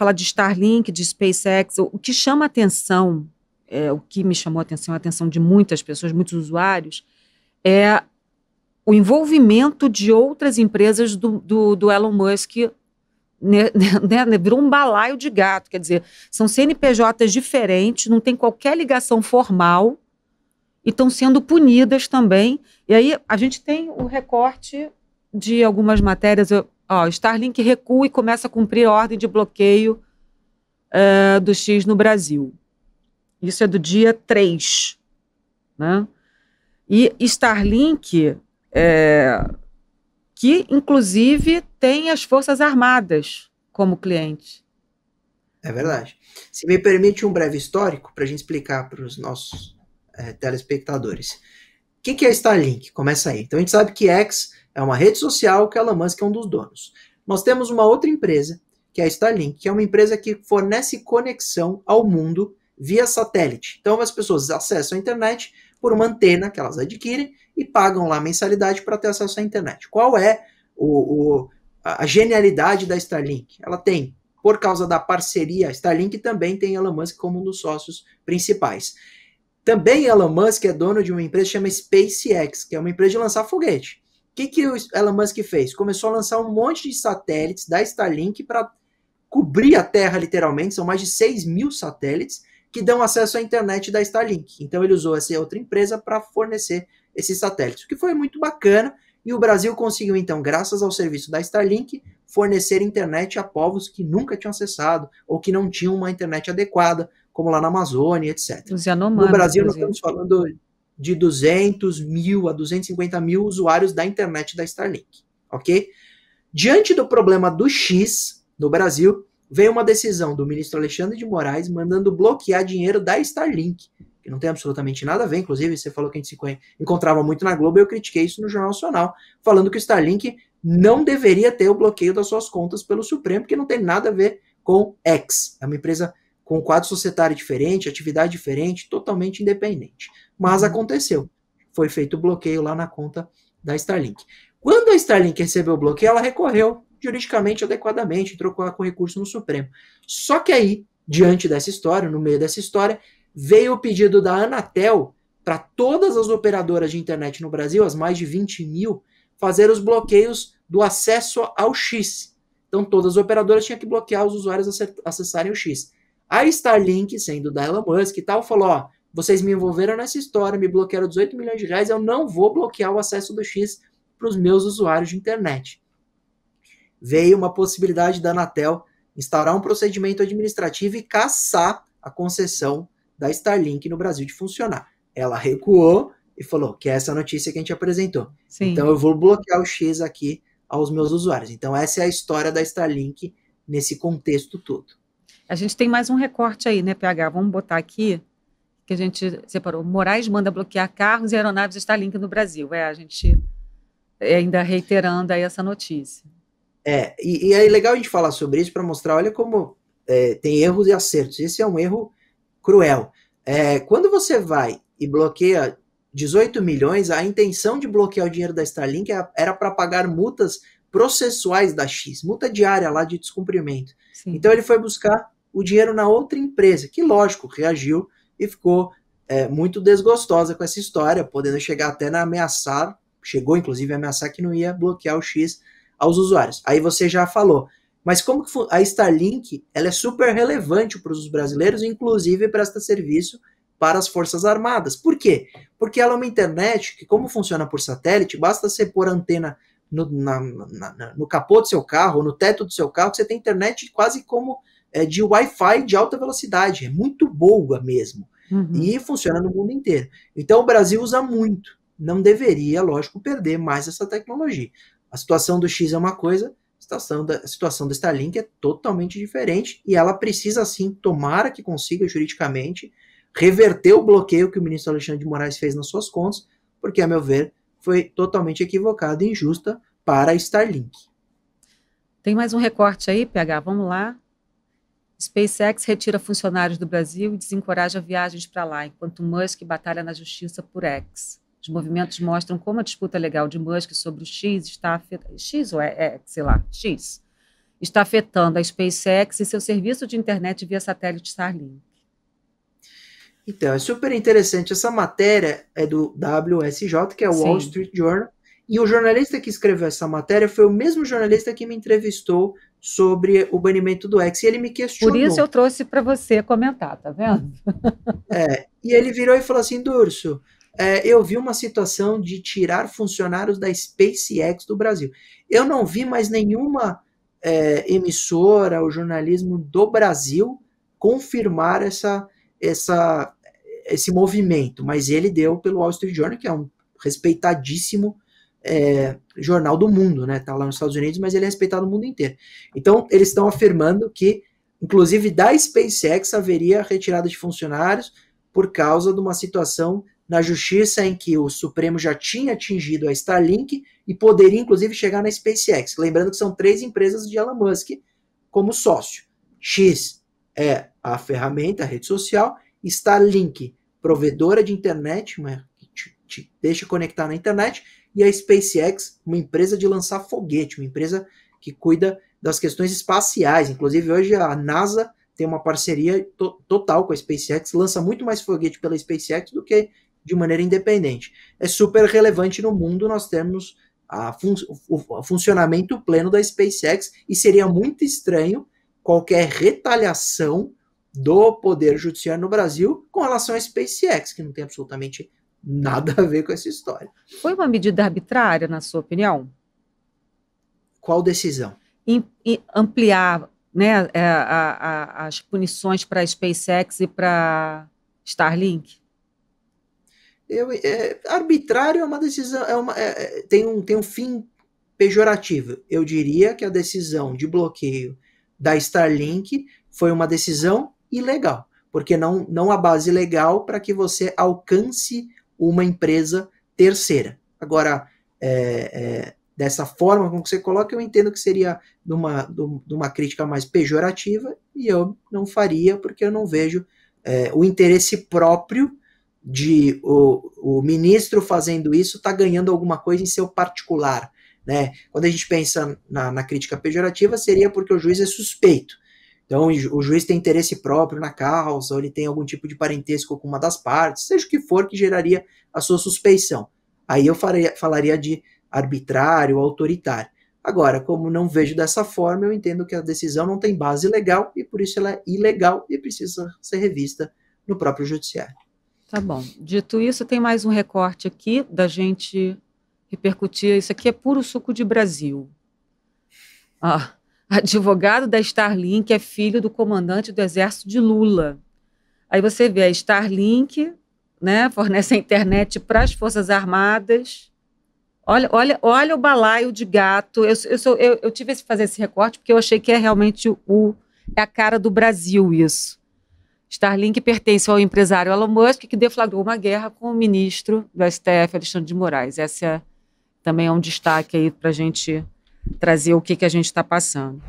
falar de Starlink, de SpaceX, o que chama atenção, o que me chamou a atenção de muitas pessoas, muitos usuários, é o envolvimento de outras empresas do Elon Musk, virou um balaio de gato, quer dizer, são CNPJs diferentes, não tem qualquer ligação formal e estão sendo punidas também. E aí a gente tem o recorte de algumas matérias, Starlink recua e começa a cumprir a ordem de bloqueio do X no Brasil. Isso é do dia 3, né? E Starlink, que inclusive tem as Forças Armadas como cliente. É verdade. Se me permite um breve histórico para a gente explicar para os nossos telespectadores. O que é Starlink? Começa aí. Então a gente sabe que X é uma rede social que Elon Musk é um dos donos. Nós temos uma outra empresa, que é a Starlink, que é uma empresa que fornece conexão ao mundo via satélite. Então as pessoas acessam a internet por uma antena que elas adquirem e pagam lá mensalidade para ter acesso à internet. Qual é a genialidade da Starlink? Ela tem, por causa da parceria, a Starlink também tem Elon Musk como um dos sócios principais. Também Elon Musk é dono de uma empresa que chama SpaceX, que é uma empresa de lançar foguete. O que o Elon Musk fez? Começou a lançar um monte de satélites da Starlink para cobrir a Terra, literalmente. São mais de 6 mil satélites que dão acesso à internet da Starlink. Então ele usou essa outra empresa para fornecer esses satélites, o que foi muito bacana. E o Brasil conseguiu, então, graças ao serviço da Starlink, fornecer internet a povos que nunca tinham acessado ou que não tinham uma internet adequada, como lá na Amazônia, etc. Os Yanomamis, no Brasil, nós estamos falando de 200 mil a 250 mil usuários da internet da Starlink, ok? Diante do problema do X no Brasil, veio uma decisão do ministro Alexandre de Moraes mandando bloquear dinheiro da Starlink, que não tem absolutamente nada a ver. Inclusive, você falou que a gente se encontrava muito na Globo, e eu critiquei isso no Jornal Nacional, falando que o Starlink não deveria ter o bloqueio das suas contas pelo Supremo, porque não tem nada a ver com X. É uma empresa com quadro societário diferente, atividade diferente, totalmente independente. Mas aconteceu. Foi feito o bloqueio lá na conta da Starlink. Quando a Starlink recebeu o bloqueio, ela recorreu juridicamente adequadamente, trocou com recurso no Supremo. Só que aí, diante dessa história, no meio dessa história, veio o pedido da Anatel para todas as operadoras de internet no Brasil, as mais de 20 mil, fazer os bloqueios do acesso ao X. Então todas as operadoras tinham que bloquear os usuários acessarem o X. A Starlink, sendo da Elon Musk e tal, falou, vocês me envolveram nessa história, me bloquearam 18 milhões de reais, eu não vou bloquear o acesso do X para os meus usuários de internet. Veio uma possibilidade da Anatel instaurar um procedimento administrativo e cassar a concessão da Starlink no Brasil de funcionar. Ela recuou e falou que é essa notícia que a gente apresentou. Sim. Então eu vou bloquear o X aqui aos meus usuários. Então essa é a história da Starlink nesse contexto todo. A gente tem mais um recorte aí, né, PH? Vamos botar aqui, que a gente separou. Moraes manda bloquear carros e aeronaves Starlink no Brasil. A gente ainda reiterando aí essa notícia. E é legal a gente falar sobre isso para mostrar, olha como tem erros e acertos. Esse é um erro cruel. Quando você vai e bloqueia 18 milhões, a intenção de bloquear o dinheiro da Starlink era para pagar multas processuais da X, multa diária lá de descumprimento. Sim. Então ele foi buscar o dinheiro na outra empresa, que lógico, reagiu e ficou muito desgostosa com essa história, podendo chegar até a ameaçar, chegou inclusive a ameaçar que não ia bloquear o X aos usuários. Aí você já falou, mas como que a Starlink ela é super relevante para os brasileiros, inclusive presta serviço para as Forças Armadas. Por quê? Porque ela é uma internet que, como funciona por satélite, basta você pôr antena no capô do seu carro, ou no teto do seu carro, que você tem internet quase como de Wi-Fi de alta velocidade. É muito boa mesmo. E funciona no mundo inteiro. Então o Brasil usa muito. Não deveria, lógico, perder mais essa tecnologia. A situação do X é uma coisa, a situação da Starlink é totalmente diferente e ela precisa, sim, tomara que consiga juridicamente reverter o bloqueio que o ministro Alexandre de Moraes fez nas suas contas, porque, a meu ver, foi totalmente equivocada e injusta para a Starlink. Tem mais um recorte aí, PH, vamos lá. SpaceX retira funcionários do Brasil e desencoraja viagens para lá, enquanto Musk batalha na justiça por X. Os movimentos mostram como a disputa legal de Musk sobre o X está afetando... X ou sei lá, X. está afetando a SpaceX e seu serviço de internet via satélite Starlink. Então, é super interessante. Essa matéria é do WSJ, que é o Wall Sim. Street Journal, e o jornalista que escreveu essa matéria foi o mesmo jornalista que me entrevistou sobre o banimento do X, e ele me Por questionou. isso eu trouxe para você comentar, tá vendo? E ele virou e falou assim, Durso, eu vi uma situação de tirar funcionários da SpaceX do Brasil. Eu não vi mais nenhuma emissora ou jornalismo do Brasil confirmar esse movimento, mas ele deu pelo Wall Street Journal, que é um respeitadíssimo jornal do mundo, né? Tá lá nos Estados Unidos, mas ele é respeitado no mundo inteiro. Então, eles estão afirmando que, inclusive, da SpaceX haveria retirada de funcionários por causa de uma situação na justiça em que o Supremo já tinha atingido a Starlink e poderia, inclusive, chegar na SpaceX. Lembrando que são 3 empresas de Elon Musk como sócio. X é a ferramenta, a rede social, Starlink, provedora de internet, que te deixa conectar na internet, e a SpaceX, uma empresa de lançar foguete, uma empresa que cuida das questões espaciais. Inclusive, hoje a NASA tem uma parceria total com a SpaceX, lança muito mais foguete pela SpaceX do que de maneira independente. É super relevante no mundo nós termos o funcionamento pleno da SpaceX, e seria muito estranho qualquer retaliação do Poder Judiciário no Brasil com relação à SpaceX, que não tem absolutamente nada a ver com essa história. Foi uma medida arbitrária, na sua opinião? Qual decisão? Ampliar, né, as punições para a SpaceX e para Starlink? Arbitrário é uma decisão, tem um fim pejorativo. Eu diria que a decisão de bloqueio da Starlink foi uma decisão ilegal, porque não há base legal para que você alcance uma empresa terceira. Agora, dessa forma como você coloca, eu entendo que seria de uma crítica mais pejorativa, e eu não faria, porque eu não vejo o interesse próprio de o ministro fazendo isso está ganhando alguma coisa em seu particular. Né? Quando a gente pensa na crítica pejorativa, seria porque o juiz é suspeito. Então, o juiz tem interesse próprio na causa, ou ele tem algum tipo de parentesco com uma das partes, seja o que for que geraria a sua suspeição. Aí eu falaria de arbitrário, autoritário. Agora, como não vejo dessa forma, eu entendo que a decisão não tem base legal, e por isso ela é ilegal e precisa ser revista no próprio judiciário. Tá bom. Dito isso, tem mais um recorte aqui da gente repercutir. Isso aqui é puro suco de Brasil. Advogado da Starlink é filho do comandante do exército de Lula. Aí você vê a Starlink, né, fornece a internet para as Forças Armadas. Olha o balaio de gato. Eu tive que fazer esse recorte porque eu achei que é realmente a cara do Brasil isso. Starlink pertence ao empresário Elon Musk, que deflagrou uma guerra com o ministro do STF, Alexandre de Moraes. Esse também é um destaque aí para a gente trazer o que a gente está passando.